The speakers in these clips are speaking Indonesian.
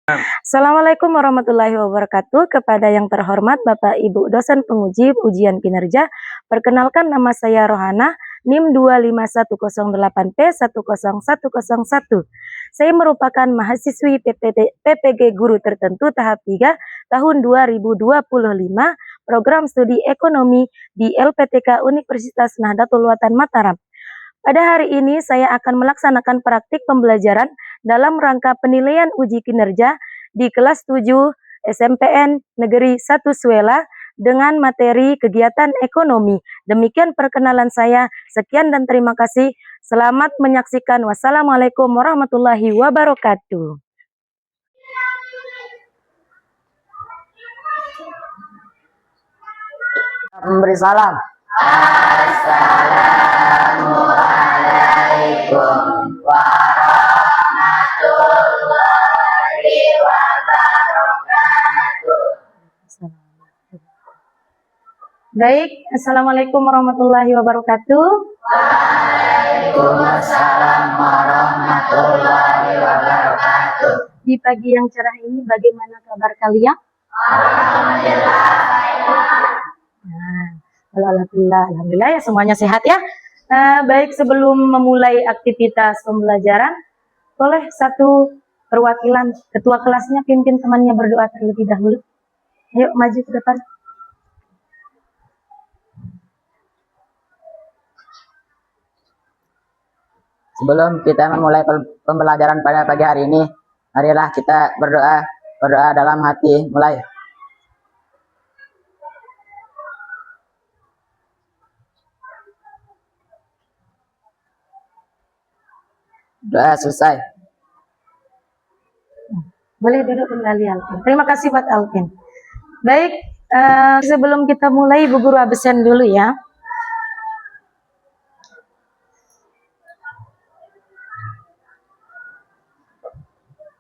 Assalamualaikum warahmatullahi wabarakatuh. Kepada yang terhormat Bapak Ibu dosen penguji ujian kinerja, perkenalkan nama saya Rohana, NIM 25108P10101. Saya merupakan mahasiswi PPG Guru Tertentu tahap 3 tahun 2025, program studi ekonomi di LPTK Universitas Nahdlatul Ulama Mataram. Pada hari ini saya akan melaksanakan praktik pembelajaran dalam rangka penilaian uji kinerja di kelas 7 SMPN Negeri 1 Suela dengan materi kegiatan ekonomi. Demikian perkenalan saya. Sekian dan terima kasih. Selamat menyaksikan. Wassalamualaikum warahmatullahi wabarakatuh. Memberi salam. Assalamualaikum warahmatullahi wabarakatuh. Baik, Assalamualaikum warahmatullahi wabarakatuh. Waalaikumsalam warahmatullahi wabarakatuh. Di pagi yang cerah ini bagaimana kabar kalian? Alhamdulillah. Alhamdulillah ya, semuanya sehat ya. Baik, sebelum memulai aktivitas pembelajaran, boleh satu perwakilan ketua kelasnya pimpin temannya berdoa terlebih dahulu. Ayo maju ke depan. Sebelum kita memulai pembelajaran pada pagi hari ini, marilah kita berdoa dalam hati. Mulai. Doa selesai. Boleh duduk kembali, Alvin. Terima kasih buat Alvin. Baik, sebelum kita mulai, Ibu Guru absen dulu ya.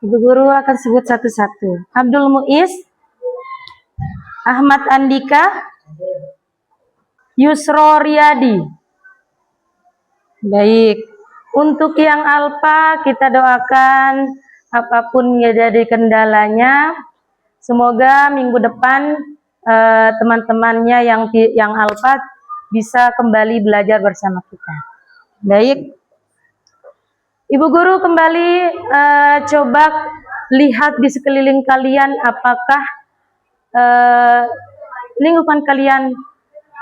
Ibu Guru akan sebut satu-satu. Abdul Muiz, Ahmad Andika, Yusro Riyadi. Baik. Untuk yang alfa, kita doakan apapun yang jadi kendalanya, semoga minggu depan teman-temannya yang alfa bisa kembali belajar bersama kita. Baik, Ibu Guru kembali coba lihat di sekeliling kalian, apakah lingkungan kalian,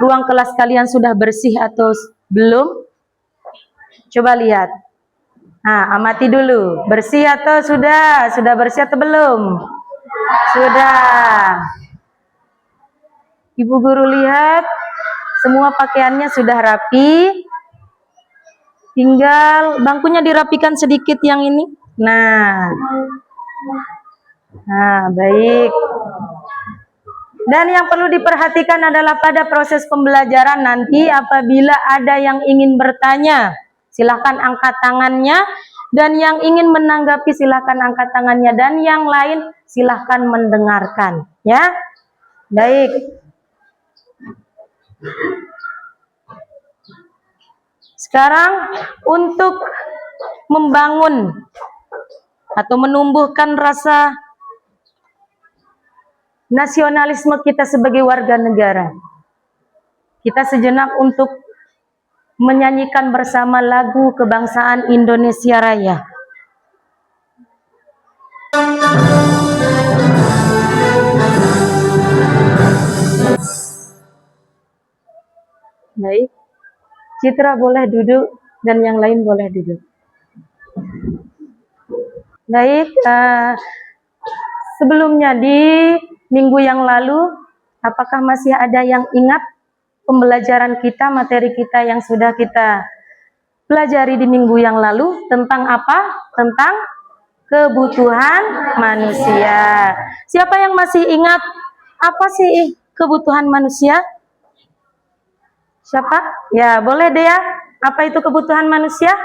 ruang kelas kalian sudah bersih atau belum? Coba lihat. Nah, amati dulu. Bersih atau sudah? Sudah bersih atau belum? Sudah. Ibu Guru lihat semua pakaiannya sudah rapi. Tinggal bangkunya dirapikan sedikit yang ini. Nah, baik. Dan yang perlu diperhatikan adalah pada proses pembelajaran nanti apabila ada yang ingin bertanya, silahkan angkat tangannya, dan yang ingin menanggapi silahkan angkat tangannya, dan yang lain silahkan mendengarkan, ya. Baik. Sekarang untuk membangun atau menumbuhkan rasa nasionalisme kita sebagai warga negara, kita sejenak untuk menyanyikan bersama lagu kebangsaan Indonesia Raya. Baik, Citra boleh duduk dan yang lain boleh duduk. Baik, sebelumnya di minggu yang lalu, apakah masih ada yang ingat pembelajaran kita, materi kita yang sudah kita pelajari di minggu yang lalu tentang apa? Tentang kebutuhan manusia. Siapa yang masih ingat apa sih kebutuhan manusia? Siapa? Ya, boleh deh ya. Apa itu kebutuhan manusia?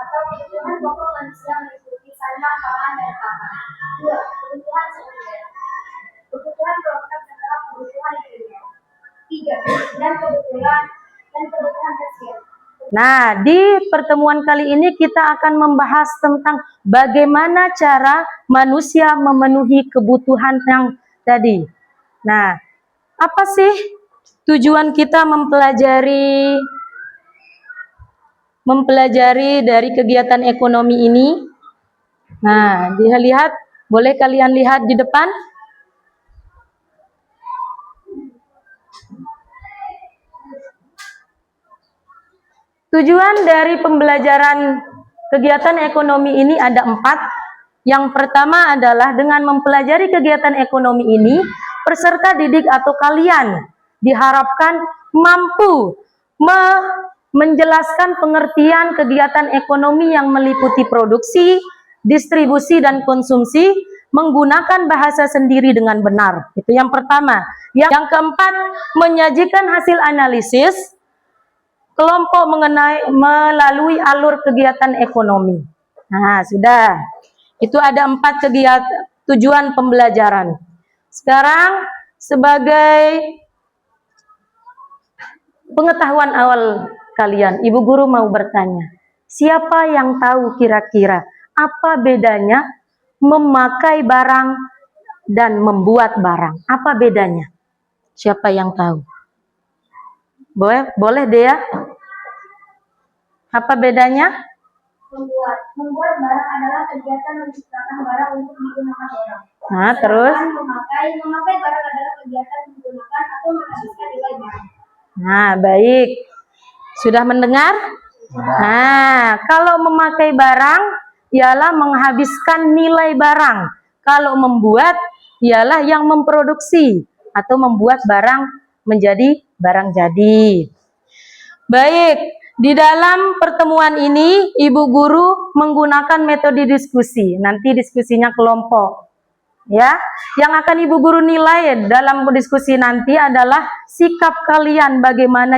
Kebutuhan pokok manusia meliputi sarana pangan dan papan. 2. Kebutuhan sekunder. Kebutuhan prioritas adalah kebutuhan primer. 3. Dan kebutuhan tersier. Nah, di pertemuan kali ini kita akan membahas tentang bagaimana cara manusia memenuhi kebutuhan yang tadi. Nah, apa sih tujuan kita mempelajari dari kegiatan ekonomi ini? Nah, dilihat, boleh kalian lihat di depan? Tujuan dari pembelajaran kegiatan ekonomi ini ada 4. Yang pertama adalah dengan mempelajari kegiatan ekonomi ini, peserta didik atau kalian diharapkan mampu menjelaskan pengertian kegiatan ekonomi yang meliputi produksi, distribusi, dan konsumsi menggunakan bahasa sendiri dengan benar. Itu yang pertama. Yang keempat, menyajikan hasil analisis kelompok melalui alur kegiatan ekonomi. Nah, sudah. Itu ada 4 tujuan pembelajaran. Sekarang sebagai pengetahuan awal kalian, Ibu Guru mau bertanya, siapa yang tahu kira-kira apa bedanya memakai barang dan membuat barang? Apa bedanya? Siapa yang tahu? Boleh Dea? Apa bedanya? Membuat barang adalah kegiatan menciptakan barang untuk digunakan orang. Nah, terus? Memakai barang adalah kegiatan menggunakan atau menghabiskan nilai barang. Nah, baik. Sudah mendengar? Nah, kalau memakai barang ialah menghabiskan nilai barang. Kalau membuat ialah yang memproduksi atau membuat barang menjadi barang jadi. Baik, di dalam pertemuan ini Ibu Guru menggunakan metode diskusi. Nanti diskusinya kelompok. Ya, yang akan Ibu Guru nilai dalam diskusi nanti adalah sikap kalian bagaimana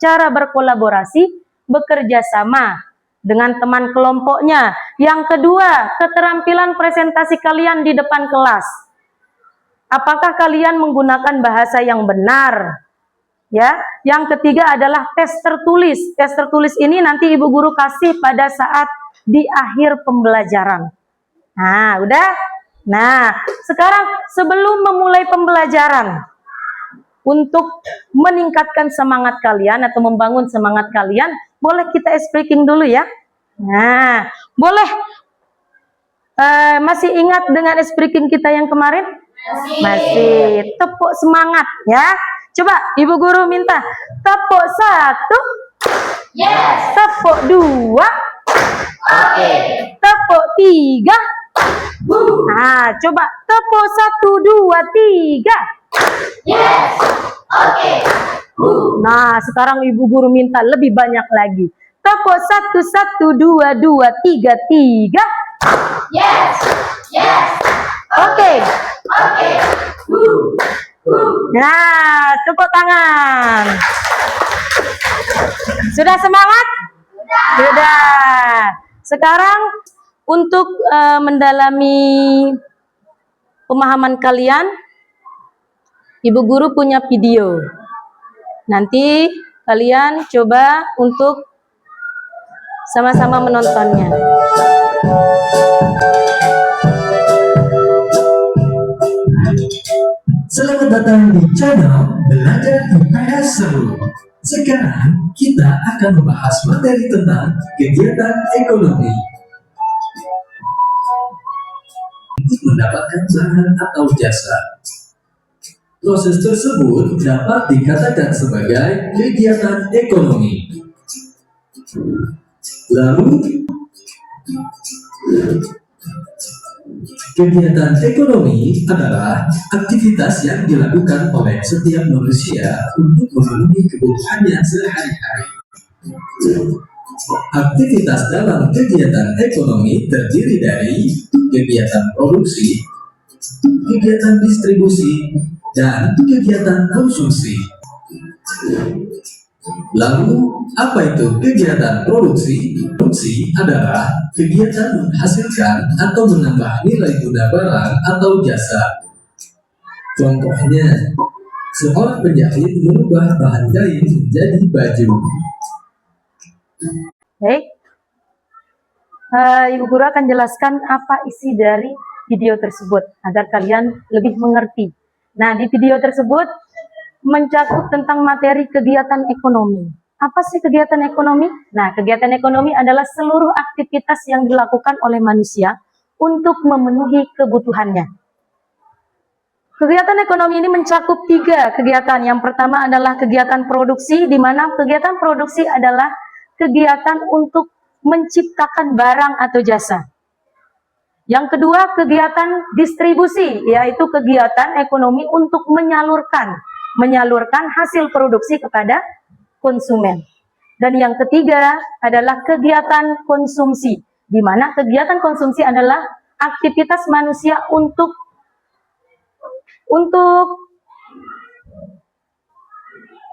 cara berkolaborasi, bekerja sama dengan teman kelompoknya. Yang kedua, keterampilan presentasi kalian di depan kelas. Apakah kalian menggunakan bahasa yang benar? Ya, yang ketiga adalah tes tertulis. Tes tertulis ini nanti Ibu Guru kasih pada saat di akhir pembelajaran. Nah, udah? Nah, sekarang sebelum memulai pembelajaran, untuk meningkatkan semangat kalian atau membangun semangat kalian, boleh kita speaking dulu ya. Nah, boleh masih ingat dengan speaking kita yang kemarin? Masih. Tepuk semangat ya. Coba Ibu Guru minta tepuk 1. Yes. Tepuk 2. Oke. Tepuk 3. Nah, coba tepuk 1, 2, 3. Yes. Oke. Nah, sekarang Ibu Guru minta lebih banyak lagi. Tepuk 1, 1, 2, 2, 3, 3. Yes. Yes. Oke. Oke. Nah, tepuk tangan. Sudah semangat? Sudah. Sekarang untuk mendalami pemahaman kalian, Ibu Guru punya video. Nanti kalian coba untuk sama-sama menontonnya. Selamat datang di channel Belajar IPS Seru. Sekarang kita akan membahas materi tentang kegiatan ekonomi. Untuk mendapatkan barang atau jasa. Proses tersebut dapat dikatakan sebagai kegiatan ekonomi. Lalu, kegiatan ekonomi adalah aktivitas yang dilakukan oleh setiap manusia untuk memenuhi kebutuhannya sehari-hari. Aktivitas dalam kegiatan ekonomi terdiri dari kegiatan produksi, kegiatan distribusi, dan kegiatan konsumsi. Lalu, apa itu kegiatan produksi? Produksi adalah kegiatan menghasilkan atau menambah nilai guna barang atau jasa. Contohnya, seorang penjahit merubah bahan kain menjadi baju. Baik, Ibu Guru akan jelaskan apa isi dari video tersebut agar kalian lebih mengerti. Nah, di video tersebut mencakup tentang materi kegiatan ekonomi. Apa sih kegiatan ekonomi? Nah, kegiatan ekonomi adalah seluruh aktivitas yang dilakukan oleh manusia untuk memenuhi kebutuhannya. Kegiatan ekonomi ini mencakup 3 kegiatan. Yang pertama adalah kegiatan produksi, di mana kegiatan produksi adalah kegiatan untuk menciptakan barang atau jasa. Yang kedua, kegiatan distribusi, yaitu kegiatan ekonomi untuk menyalurkan hasil produksi kepada konsumen. Dan yang ketiga adalah kegiatan konsumsi, di mana kegiatan konsumsi adalah aktivitas manusia untuk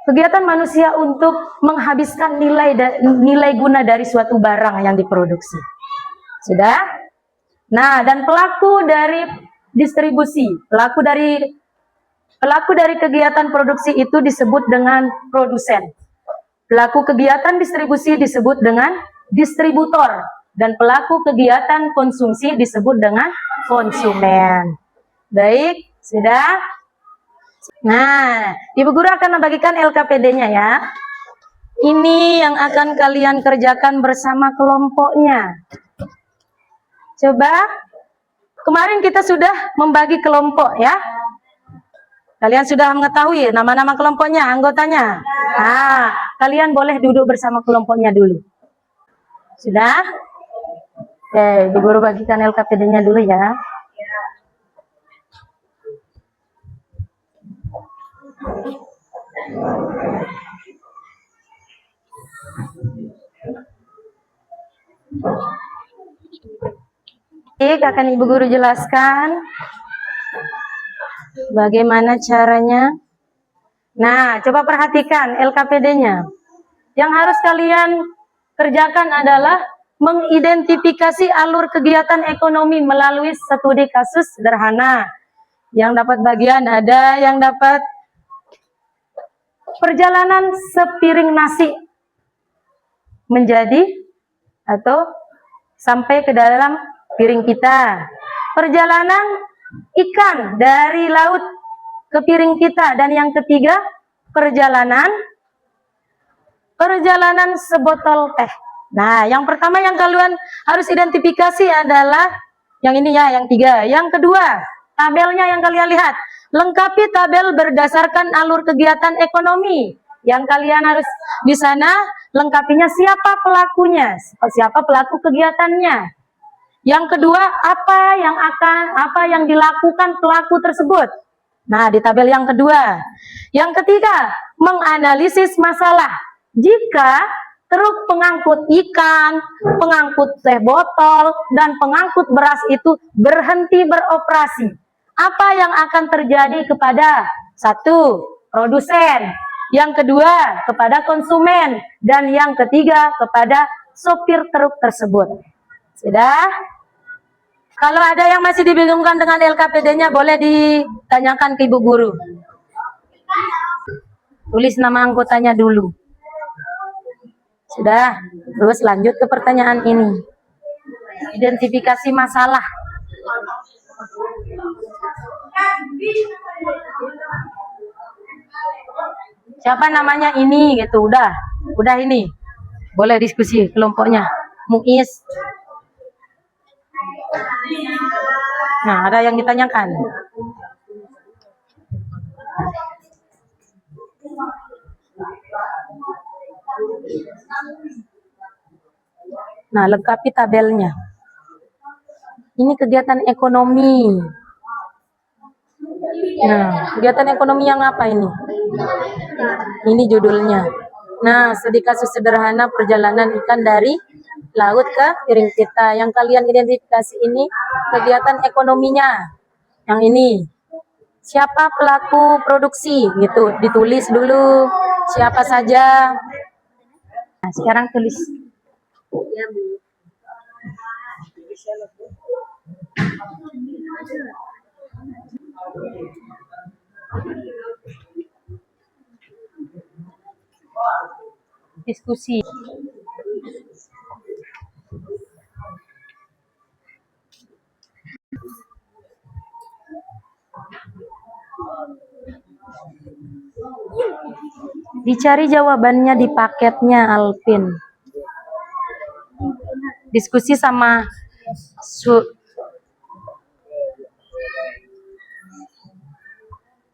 kegiatan manusia untuk menghabiskan nilai guna dari suatu barang yang diproduksi. Sudah? Nah, dan pelaku dari distribusi, pelaku dari kegiatan produksi itu disebut dengan produsen. Pelaku kegiatan distribusi disebut dengan distributor, dan pelaku kegiatan konsumsi disebut dengan konsumen. Baik, sudah? Nah, Ibu Guru akan membagikan LKPD-nya ya. Ini yang akan kalian kerjakan bersama kelompoknya. Coba, kemarin kita sudah membagi kelompok ya. Kalian sudah mengetahui nama-nama kelompoknya, anggotanya. Nah, kalian boleh duduk bersama kelompoknya dulu. Sudah? Oke, Ibu Guru bagikan LKPD-nya dulu ya. Baik, akan Ibu Guru jelaskan bagaimana caranya. Nah, coba perhatikan LKPD-nya. Yang harus kalian kerjakan adalah mengidentifikasi alur kegiatan ekonomi melalui studi kasus sederhana. Yang dapat bagian ada yang dapat perjalanan sepiring nasi menjadi atau sampai ke dalam piring kita. Perjalanan ikan dari laut ke piring kita. Dan yang ketiga, perjalanan sebotol teh. Nah, yang pertama yang kalian harus identifikasi adalah yang ini ya, yang 3. Yang kedua, tabelnya yang kalian lihat. Lengkapi tabel berdasarkan alur kegiatan ekonomi. Yang kalian harus di sana lengkapinya siapa pelakunya, siapa pelaku kegiatannya. Yang kedua, apa yang dilakukan pelaku tersebut. Nah, di tabel yang kedua. Yang ketiga, menganalisis masalah. Jika truk pengangkut ikan, pengangkut teh botol, dan pengangkut beras itu berhenti beroperasi, apa yang akan terjadi kepada 1. Produsen, yang kedua kepada konsumen, dan yang ketiga kepada sopir truk tersebut. Sudah? Kalau ada yang masih dibingungkan dengan LKPD-nya, boleh ditanyakan ke Ibu Guru. Tulis nama anggotanya dulu. Sudah? Terus lanjut ke pertanyaan ini. Identifikasi masalah. Siapa namanya ini gitu, udah ini. Boleh diskusi kelompoknya. Muiz. Nah, ada yang ditanyakan. Nah, lengkapi tabelnya. Ini kegiatan ekonomi. Nah, kegiatan ekonomi yang apa ini? Ini judulnya. Nah, studi kasus sederhana perjalanan ikan dari laut ke piring kita. Yang kalian identifikasi ini kegiatan ekonominya. Yang ini. Siapa pelaku produksi? Gitu, ditulis dulu. Siapa saja. Nah, sekarang tulis. Ya, Bu. Diskusi. Dicari jawabannya di paketnya, Alvin. Diskusi sama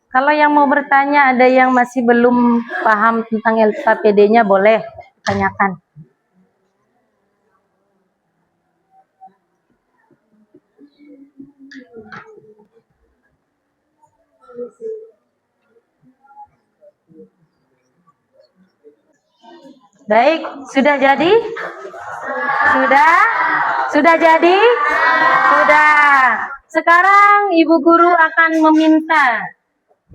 Kalau yang mau bertanya, ada yang masih belum paham tentang LKPD-nya, boleh tanyakan. Baik, sudah jadi? Sudah? Sudah jadi? Sudah. Sekarang Ibu Guru akan meminta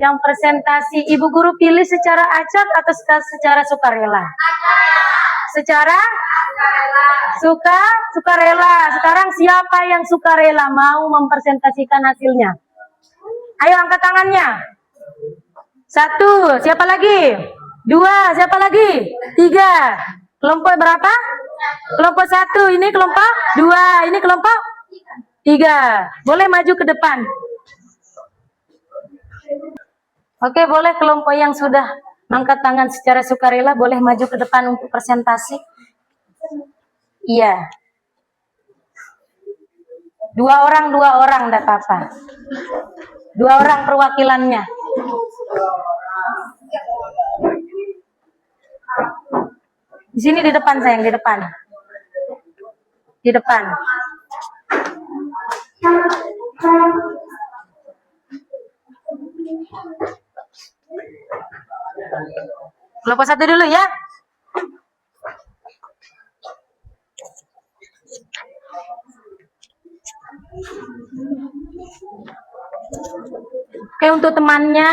yang presentasi. Ibu Guru pilih secara acak atau secara sukarela? Secara? Sukarela. Sekarang siapa yang sukarela mau mempresentasikan hasilnya? Ayo angkat tangannya. 1, siapa lagi? 2, siapa lagi? 3. Kelompok berapa? Kelompok 1, ini kelompok 2, ini kelompok 3. Boleh maju ke depan. Oke, boleh kelompok yang sudah angkat tangan secara sukarela boleh maju ke depan untuk presentasi. Iya. 2 orang, enggak apa-apa. 2 orang perwakilannya. Di sini di depan sayang, di depan. Di depan. Kelompok 1 dulu ya. Oke, untuk temannya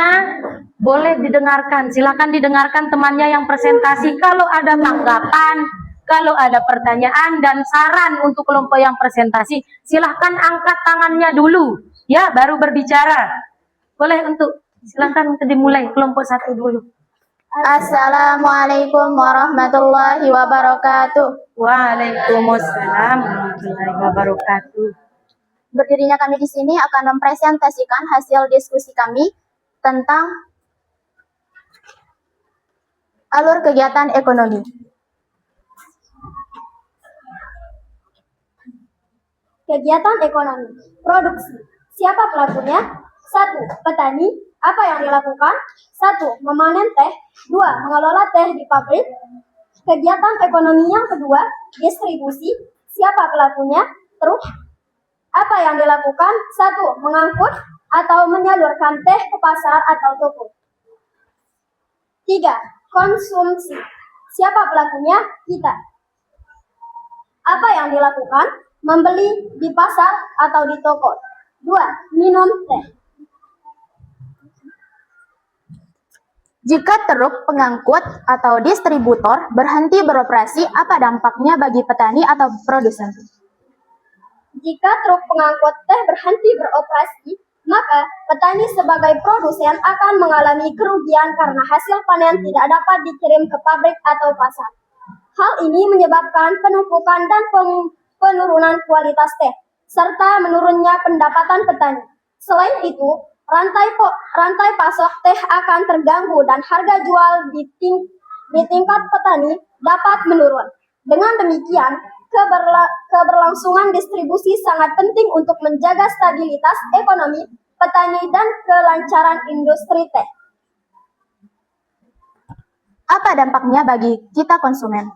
boleh didengarkan. Silakan didengarkan temannya yang presentasi. Kalau ada tanggapan, kalau ada pertanyaan dan saran untuk kelompok yang presentasi, silahkan angkat tangannya dulu, ya, baru berbicara. Boleh silakan untuk dimulai kelompok 1 dulu. Assalamualaikum warahmatullahi wabarakatuh. Waalaikumsalam warahmatullahi wabarakatuh. Berdirinya kami di sini akan mempresentasikan hasil diskusi kami tentang alur kegiatan ekonomi. Kegiatan ekonomi, produksi. Siapa pelakunya? 1. Petani. Apa yang dilakukan? 1. Memanen teh. 2. Mengelola teh di pabrik. Kegiatan ekonomi yang kedua, distribusi. Siapa pelakunya? Truk. Apa yang dilakukan? 1. Mengangkut atau menyalurkan teh ke pasar atau toko. 3. Konsumsi. Siapa pelakunya? Kita. Apa yang dilakukan? Membeli di pasar atau di toko. 2. Minum teh. Jika truk pengangkut atau distributor berhenti beroperasi, apa dampaknya bagi petani atau produsen? Jika truk pengangkut teh berhenti beroperasi, maka petani sebagai produsen akan mengalami kerugian karena hasil panen tidak dapat dikirim ke pabrik atau pasar. Hal ini menyebabkan penumpukan dan penurunan kualitas teh, serta menurunnya pendapatan petani. Selain itu, rantai pasok teh akan terganggu dan harga jual di tingkat petani dapat menurun. Dengan demikian, keberlangsungan distribusi sangat penting untuk menjaga stabilitas ekonomi petani dan kelancaran industri teh. Apa dampaknya bagi kita konsumen?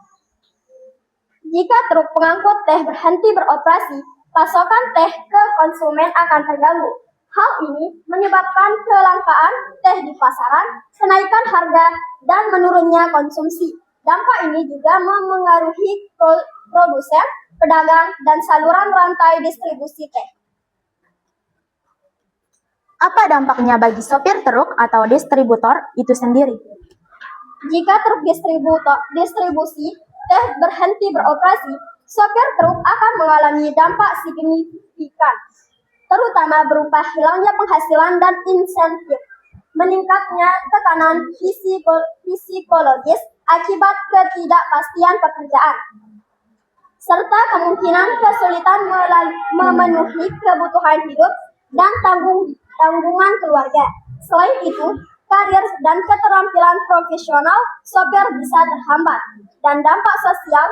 Jika truk pengangkut teh berhenti beroperasi, pasokan teh ke konsumen akan terganggu. Hal ini menyebabkan kelangkaan teh di pasaran, kenaikan harga, dan menurunnya konsumsi. Dampak ini juga memengaruhi produsen, pedagang, dan saluran rantai distribusi teh. Apa dampaknya bagi sopir truk atau distributor itu sendiri? Jika truk distribusi teh berhenti beroperasi, sopir truk akan mengalami dampak signifikan, terutama berupa hilangnya penghasilan dan insentif, meningkatnya tekanan psikologis akibat ketidakpastian pekerjaan, serta kemungkinan kesulitan memenuhi kebutuhan hidup dan tanggungan keluarga. Selain itu, karir dan keterampilan profesional sopir bisa terhambat, dan dampak sosial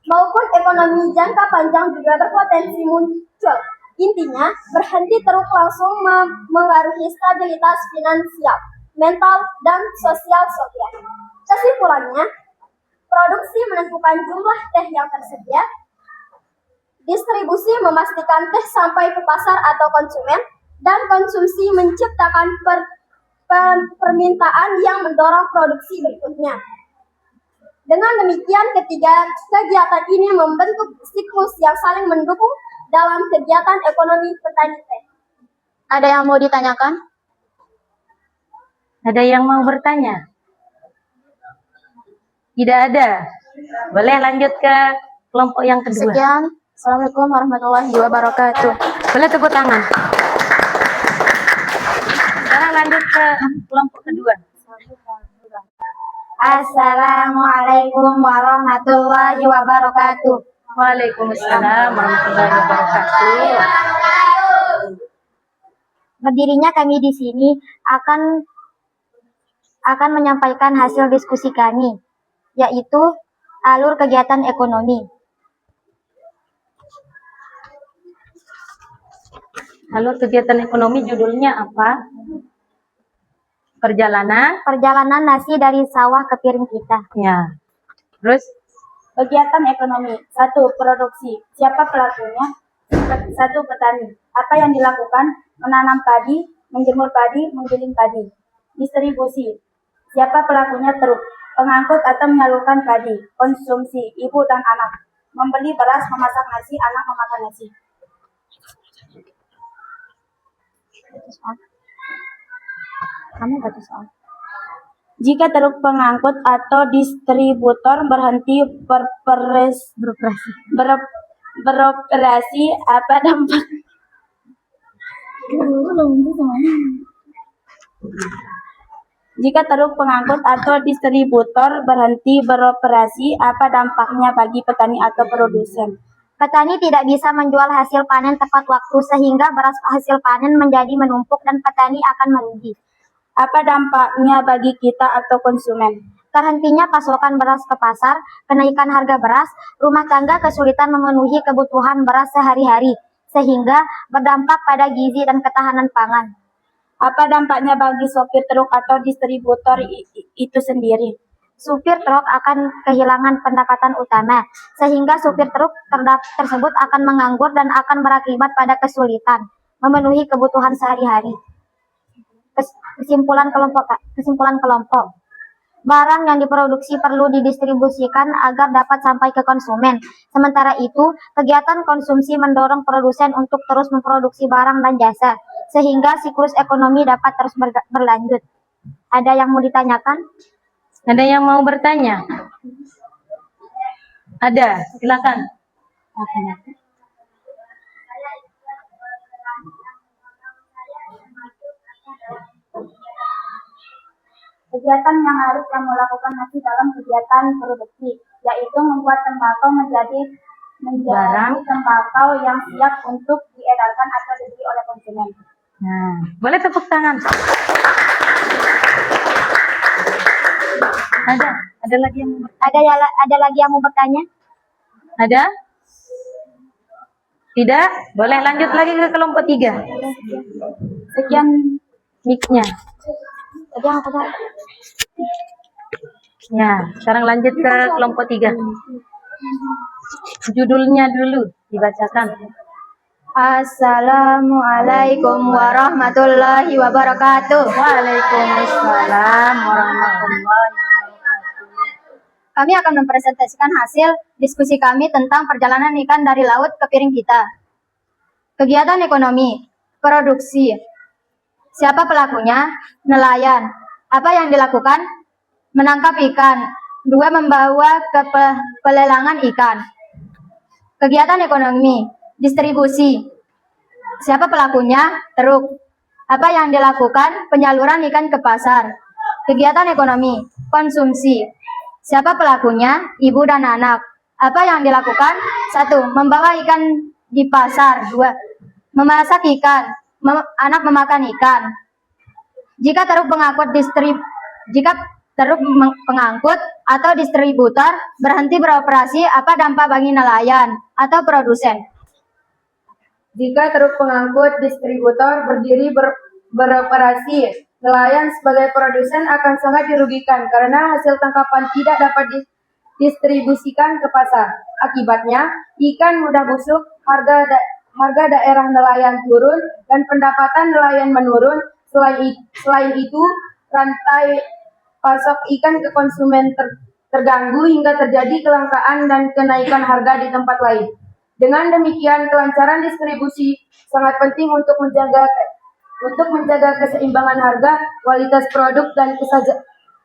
maupun ekonomi jangka panjang juga berpotensi muncul. Intinya, berhenti truk langsung mengaruhi stabilitas finansial, mental, dan sosial sopir. Kesimpulannya, produksi menentukan jumlah teh yang tersedia, distribusi memastikan teh sampai ke pasar atau konsumen, dan konsumsi menciptakan permintaan yang mendorong produksi berikutnya. Dengan demikian, ketiga kegiatan ini membentuk siklus yang saling mendukung dalam kegiatan ekonomi petani teh. Ada yang mau ditanyakan? Ada yang mau bertanya? Tidak ada. Boleh lanjut ke kelompok yang kedua. Sekian. Assalamualaikum warahmatullahi wabarakatuh. Boleh tepuk tangan. Sekarang lanjut ke kelompok kedua. Assalamualaikum warahmatullahi wabarakatuh. Waalaikumsalam warahmatullahi wabarakatuh. Berdirinya kami di sini akan menyampaikan hasil diskusi kami, yaitu alur kegiatan ekonomi. Alur kegiatan ekonomi judulnya apa? Perjalanan nasi dari sawah ke piring kita. ya. Terus Kegiatan ekonomi. 1. Produksi. Siapa pelakunya? 1. Petani. Apa yang dilakukan? Menanam padi, menjemur padi, menggiling padi. Distribusi. Siapa pelakunya? Truk. Pengangkut atau menyalurkan padi. Konsumsi. Ibu dan anak. Membeli beras, memasak nasi, anak memakan nasi. Kamu baca soal. Jika truk pengangkut atau distributor berhenti beroperasi, apa dampak? Jika truk pengangkut atau distributor berhenti beroperasi, apa dampaknya bagi petani atau produsen? Petani tidak bisa menjual hasil panen tepat waktu sehingga beras hasil panen menjadi menumpuk dan petani akan merugi. Apa dampaknya bagi kita atau konsumen? Terhentinya pasokan beras ke pasar, kenaikan harga beras, rumah tangga kesulitan memenuhi kebutuhan beras sehari-hari, sehingga berdampak pada gizi dan ketahanan pangan. Apa dampaknya bagi sopir truk atau distributor itu sendiri? Supir truk akan kehilangan pendapatan utama, sehingga supir truk tersebut akan menganggur dan akan berakibat pada kesulitan memenuhi kebutuhan sehari-hari. Kesimpulan kelompok. Barang yang diproduksi perlu didistribusikan agar dapat sampai ke konsumen. Sementara itu, kegiatan konsumsi mendorong produsen untuk terus memproduksi barang dan jasa, sehingga siklus ekonomi dapat terus berlanjut. Ada yang mau ditanyakan? ada yang mau bertanya? Ada, silakan. Kegiatan yang harus kamu lakukan nanti dalam kegiatan produksi, yaitu membuat tembakau menjadi Barang. tembakau yang siap untuk diedarkan atau dibeli oleh konsumen. Nah, boleh tepuk tangan. Ada lagi yang mau Ada lagi yang mau bertanya? Ada? Tidak? Boleh lanjut lagi ke kelompok 3. Sekian. Mic-nya. Tadi yang apa tadi? Ya, sekarang lanjut ke kelompok 3. Judulnya dulu dibacakan. Assalamualaikum warahmatullahi wabarakatuh. Waalaikumsalam warahmatullahi wabarakatuh. Kami akan mempresentasikan hasil diskusi kami tentang perjalanan ikan dari laut ke piring kita. Kegiatan ekonomi, produksi. Siapa pelakunya? Nelayan. Apa yang dilakukan? Menangkap ikan. 2. Membawa ke pelelangan ikan. Kegiatan ekonomi, distribusi. Siapa pelakunya? Truk. Apa yang dilakukan? Penyaluran ikan ke pasar. Kegiatan ekonomi, konsumsi. Siapa pelakunya? Ibu dan anak. Apa yang dilakukan? 1. Membawa ikan di pasar. 2. Memasak ikan. Anak memakan ikan. Jika truk pengangkut atau distributor berhenti beroperasi, apa dampak bagi nelayan atau produsen? Jika truk pengangkut distributor berdiri beroperasi, nelayan sebagai produsen akan sangat dirugikan karena hasil tangkapan tidak dapat didistribusikan ke pasar. Akibatnya, ikan mudah busuk, harga daerah nelayan turun, dan pendapatan nelayan menurun. Selain itu, rantai pasok ikan ke konsumen terganggu hingga terjadi kelangkaan dan kenaikan harga di tempat lain. Dengan demikian, kelancaran distribusi sangat penting untuk menjaga keseimbangan harga, kualitas produk, dan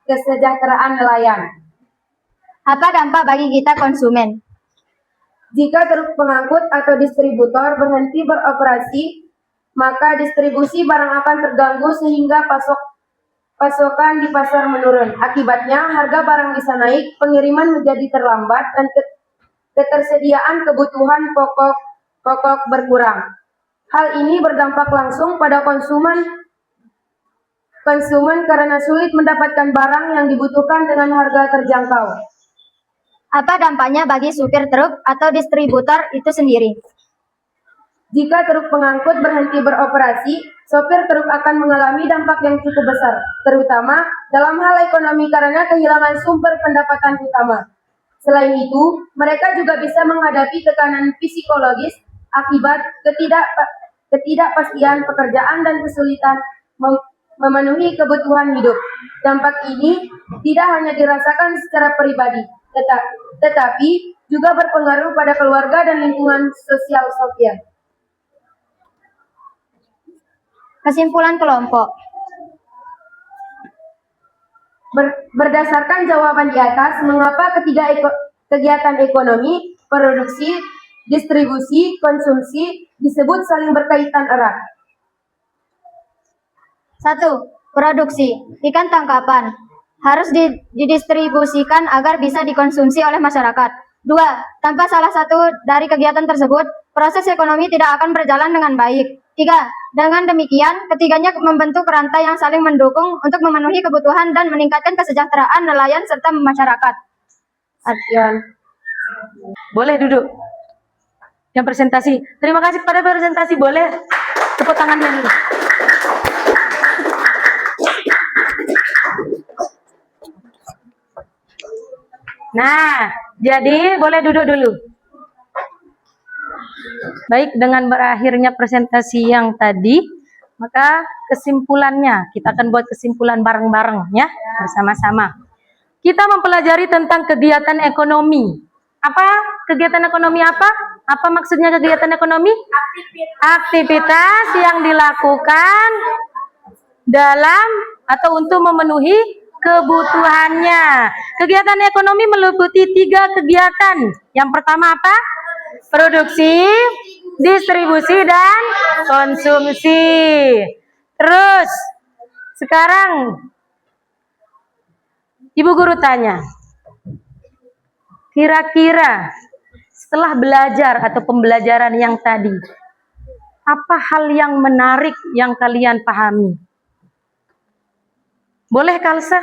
kesejahteraan nelayan. Apa dampak bagi kita konsumen? Jika truk pengangkut atau distributor berhenti beroperasi, maka distribusi barang akan terganggu sehingga pasokan di pasar menurun. Akibatnya, harga barang bisa naik, pengiriman menjadi terlambat, dan ketersediaan kebutuhan pokok berkurang. Hal ini berdampak langsung pada konsumen karena sulit mendapatkan barang yang dibutuhkan dengan harga terjangkau. Apa dampaknya bagi supir truk atau distributor itu sendiri? Jika truk pengangkut berhenti beroperasi, sopir truk akan mengalami dampak yang cukup besar, terutama dalam hal ekonomi karena kehilangan sumber pendapatan utama. Selain itu, mereka juga bisa menghadapi tekanan psikologis akibat ketidakpastian pekerjaan dan kesulitan memenuhi kebutuhan hidup. Dampak ini tidak hanya dirasakan secara pribadi, tetapi juga berpengaruh pada keluarga dan lingkungan sosial sopir. Kesimpulan kelompok. Berdasarkan jawaban di atas, mengapa ketiga kegiatan ekonomi, produksi, distribusi, konsumsi disebut saling berkaitan erat? 1. Produksi. Ikan tangkapan harus didistribusikan agar bisa dikonsumsi oleh masyarakat. 2. Tanpa salah satu dari kegiatan tersebut, proses ekonomi tidak akan berjalan dengan baik. 3. Dengan demikian, ketiganya membentuk rantai yang saling mendukung untuk memenuhi kebutuhan dan meningkatkan kesejahteraan nelayan serta masyarakat. Adrian. Boleh duduk. Yang presentasi. Terima kasih kepada presentasi. Boleh tepuk tangannya dulu. Nah, jadi boleh duduk dulu. Baik, dengan berakhirnya presentasi yang tadi, maka kesimpulannya, kita akan buat kesimpulan bareng-bareng ya, bersama-sama. Kita mempelajari tentang kegiatan ekonomi. Apa kegiatan ekonomi apa? Apa maksudnya kegiatan ekonomi? Aktivitas yang dilakukan dalam atau untuk memenuhi kebutuhannya. Kegiatan ekonomi meliputi 3 kegiatan. Yang pertama apa? Produksi, distribusi, dan konsumsi. Terus, sekarang Ibu Guru tanya, kira-kira setelah belajar atau pembelajaran yang tadi, apa hal yang menarik yang kalian pahami? Boleh, Kalsa?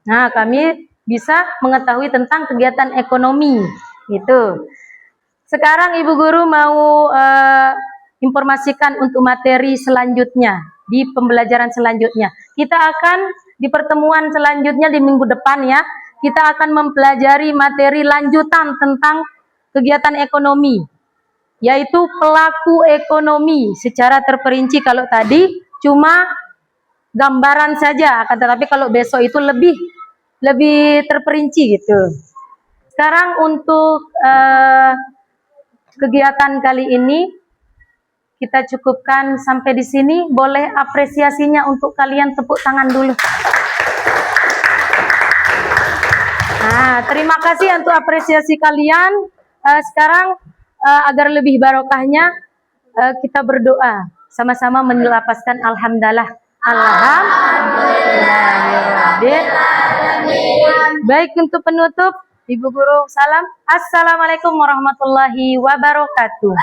Nah, kami bisa mengetahui tentang kegiatan ekonomi, gitu. Sekarang Ibu Guru mau informasikan untuk materi selanjutnya, di pembelajaran selanjutnya. Kita akan di pertemuan selanjutnya di minggu depan ya, kita akan mempelajari materi lanjutan tentang kegiatan ekonomi, yaitu pelaku ekonomi secara terperinci. Kalau tadi cuma gambaran saja, akan tetapi kalau besok itu lebih terperinci gitu. Sekarang untuk kegiatan kali ini kita cukupkan sampai di sini. Boleh apresiasinya untuk kalian, tepuk tangan dulu. Nah, terima kasih untuk apresiasi kalian. Sekarang agar lebih barokahnya kita berdoa sama-sama melafazkan alhamdulillah. Baik, untuk penutup, Ibu Guru salam. Assalamualaikum warahmatullahi wabarakatuh.